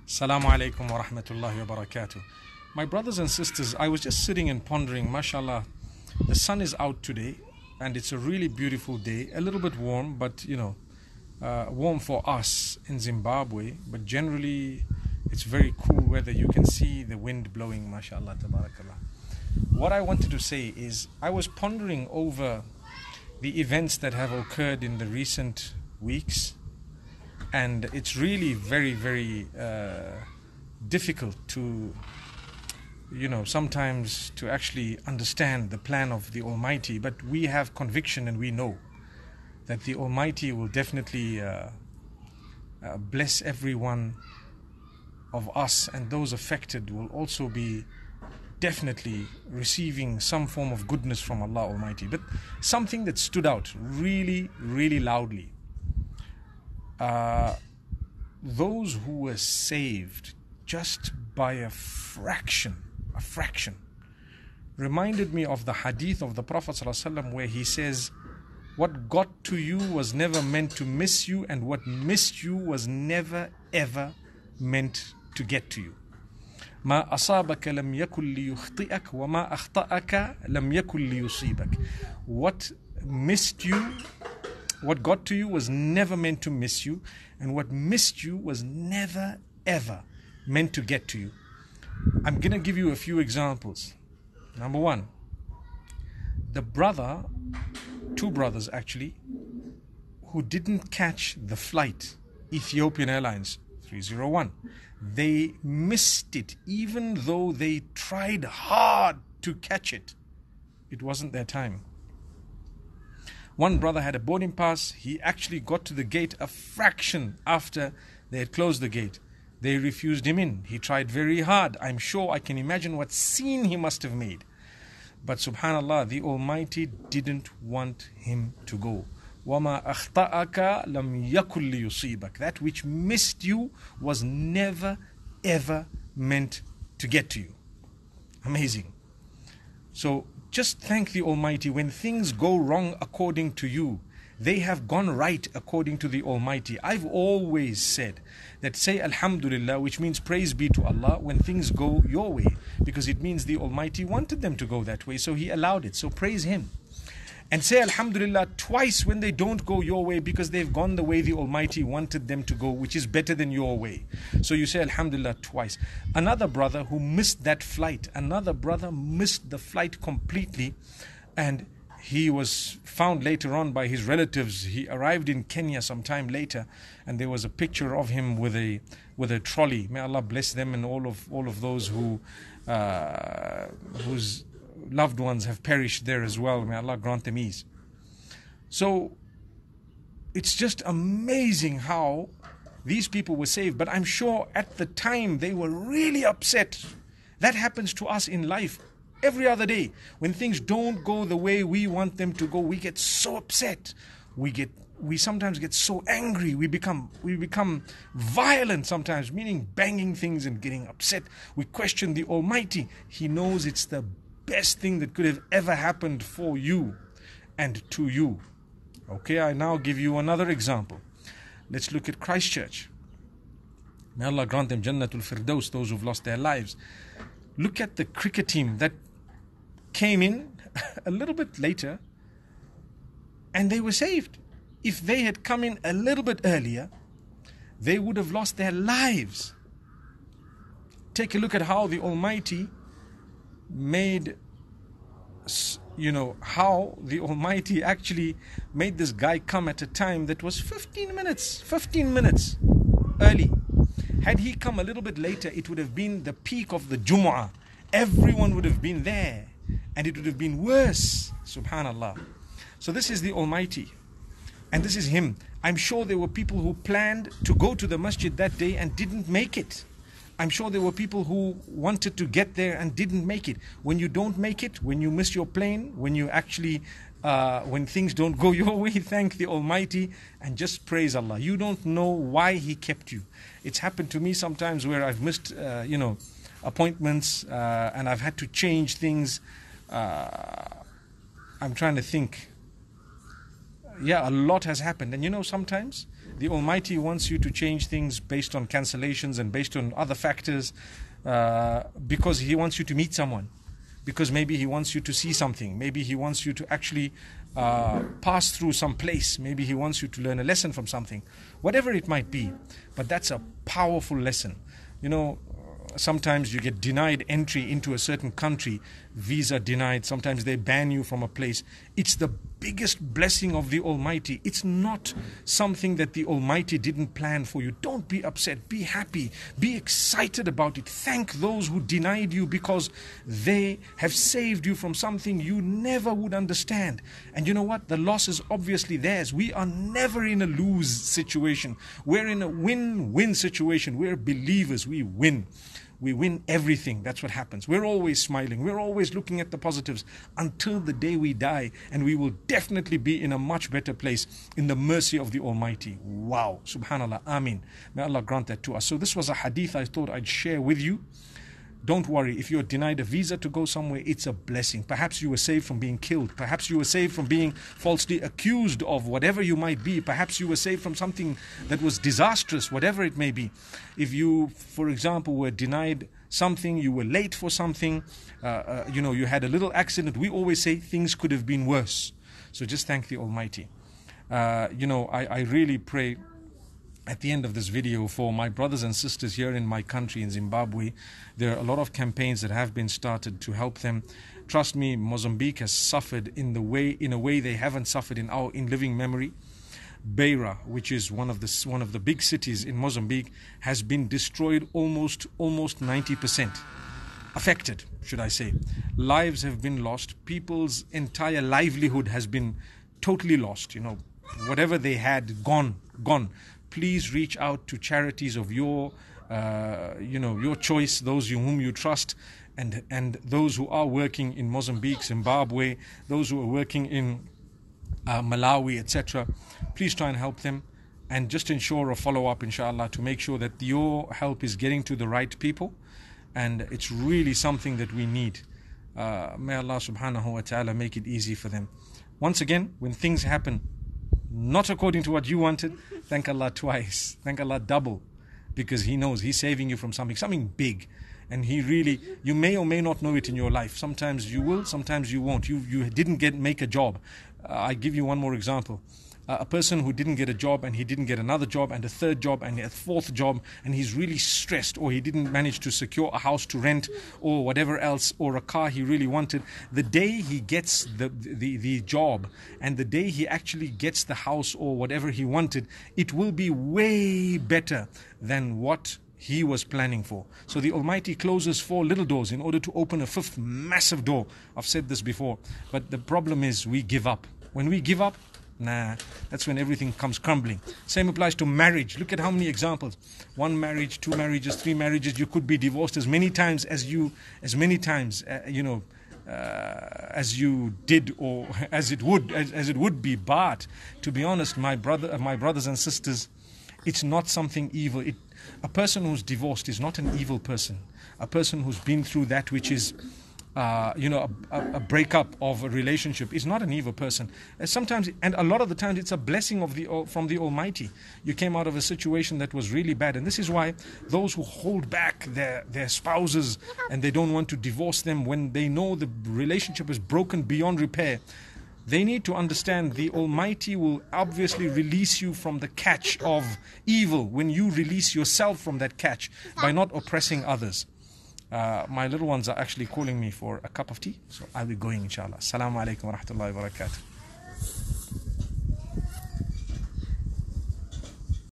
Assalamu alaikum wa rahmatullahi wa barakatuh. My brothers and sisters, I was just sitting and pondering, mashallah, the sun is out today and it's a really beautiful day, a little bit warm, but warm for us in Zimbabwe, but generally it's very cool weather. You can see the wind blowing, mashallah, tabarakallah. What I wanted to say is, I was pondering over the events that have occurred in the recent weeks, and it's really very, very difficult to, sometimes to actually understand the plan of the Almighty. But we have conviction and we know that the Almighty will definitely bless every one of us, and those affected will also be definitely receiving some form of goodness from Allah Almighty. But something that stood out really, really loudly. Those who were saved just by a fraction, reminded me of the hadith of the Prophet ﷺ, where he says, what got to you was never meant to miss you, and what missed you was never ever meant to get to you. ما أصابك لم يكن ليخطئك وما أخطأك لم يكن ليصيبك. What missed you, what got to you was never meant to miss you, and what missed you was never ever meant to get to you. I'm going to give you a few examples. Number one, two brothers actually, who didn't catch the flight, Ethiopian Airlines 301. They missed it, even though they tried hard to catch it. It wasn't their time. One brother had a boarding pass. He actually got to the gate a fraction after they had closed the gate. They refused him in. He tried very hard. I'm sure I can imagine what scene he must have made. But subhanallah, the Almighty didn't want him to go. وَمَا أَخْطَأَكَ لَمْ يَكُنْ لِيُصِيبَكَ. That which missed you was never ever meant to get to you. Amazing. So just thank the Almighty. When things go wrong according to you, they have gone right according to the Almighty. I've always said that say Alhamdulillah, which means praise be to Allah, when things go your way, because it means the Almighty wanted them to go that way, so He allowed it. So praise Him. And say Alhamdulillah twice when they don't go your way, because they've gone the way the Almighty wanted them to go, which is better than your way. So you say Alhamdulillah twice. Another brother who missed that flight, another brother missed the flight completely, and he was found later on by his relatives. He arrived in Kenya some time later, and there was a picture of him with a trolley. May Allah bless them and all of those who whose loved ones have perished there as well. May Allah grant them ease. So it's just amazing how these people were saved. But I'm sure at the time they were really upset. That happens to us in life every other day. When things don't go the way we want them to go, we get so upset. We sometimes get so angry. We become violent sometimes, meaning banging things and getting upset. We question the Almighty. He knows it's the best thing that could have ever happened for you and to you. Okay, I now give you another example. Let's look at Christchurch. May Allah grant them Jannatul Firdaus, those who've lost their lives. Look at the cricket team that came in a little bit later, and they were saved. If they had come in a little bit earlier, they would have lost their lives. Take a look at how the Almighty made, how the Almighty actually made this guy come at a time that was 15 minutes early. Had he come a little bit later, it would have been the peak of the Jumu'ah. Everyone would have been there, and it would have been worse. Subhanallah. So this is the Almighty, and this is Him. I'm sure there were people who planned to go to the masjid that day and didn't make it. I'm sure there were people who wanted to get there and didn't make it. When you don't make it, when you miss your plane, when you actually, when things don't go your way, thank the Almighty and just praise Allah. You don't know why He kept you. It's happened to me sometimes where I've missed, appointments and I've had to change things. I'm trying to think. Yeah, a lot has happened. And sometimes The Almighty wants you to change things based on cancellations and based on other factors, because He wants you to meet someone, because maybe He wants you to see something, maybe He wants you to actually pass through some place, maybe He wants you to learn a lesson from something, whatever it might be. But that's a powerful lesson. You know, sometimes you get denied entry into a certain country, visa denied, sometimes they ban you from a place. It's the biggest blessing of the Almighty. It's not something that the Almighty didn't plan for you. Don't be upset, be happy, be excited about it. Thank those who denied you, because they have saved you from something you never would understand. And you know what? The loss is obviously theirs. We are never in a lose situation. We're in a win-win situation. We're believers. We win. We win everything. That's what happens. We're always smiling. We're always looking at the positives until the day we die. And we will definitely be in a much better place in the mercy of the Almighty. Wow. Subhanallah. Ameen. May Allah grant that to us. So this was a hadith I thought I'd share with you. Don't worry, if you're denied a visa to go somewhere, it's a blessing. Perhaps you were saved from being killed. Perhaps you were saved from being falsely accused of whatever you might be. Perhaps you were saved from something that was disastrous, whatever it may be. If you, for example, were denied something, you were late for something, you had a little accident, we always say things could have been worse. So just thank the Almighty. I really pray at the end of this video for my brothers and sisters here in my country, in Zimbabwe. There are a lot of campaigns that have been started to help them. Trust me, Mozambique has suffered in a way they haven't suffered in living memory. Beira, which is one of the big cities in Mozambique, has been destroyed almost 90%. Affected, should I say. Lives have been lost. People's entire livelihood has been totally lost. Whatever they had, gone. Please reach out to charities of your choice, those whom you trust, and those who are working in Mozambique, Zimbabwe, those who are working in Malawi, etc. Please try and help them, and just ensure a follow-up, inshallah, to make sure that your help is getting to the right people, and it's really something that we need. May Allah subhanahu wa ta'ala make it easy for them. Once again, when things happen not according to what you wanted, thank Allah twice, thank Allah double, because He knows He's saving you from something big. And you may or may not know it in your life. Sometimes you will, sometimes you won't. You didn't make a job. I give you one more example. A person who didn't get a job, and he didn't get another job, and a third job, and a fourth job, and he's really stressed, or he didn't manage to secure a house to rent, or whatever else, or a car he really wanted. The day he gets the job, and the day he actually gets the house or whatever he wanted, it will be way better than what he was planning for. So the Almighty closes 4 little doors in order to open a 5th massive door. I've said this before, but the problem is we give up. When we give up, that's when everything comes crumbling. Same applies to marriage. Look at how many examples. 1 marriage, 2 marriages, 3 marriages. You could be divorced as many times as you did, or as it would be. But to be honest, my brothers and sisters, it's not something evil. A person who's divorced is not an evil person. A person who's been through that which is a breakup of a relationship is not an evil person. Sometimes, and a lot of the times, it's a blessing from the Almighty. You came out of a situation that was really bad, and this is why those who hold back their spouses and they don't want to divorce them when they know the relationship is broken beyond repair, they need to understand the Almighty will obviously release you from the catch of evil when you release yourself from that catch by not oppressing others. My little ones are actually calling me for a cup of tea, so I'll be going, inshallah. Assalamu alaikum wa rahmatullahi wa barakatuh.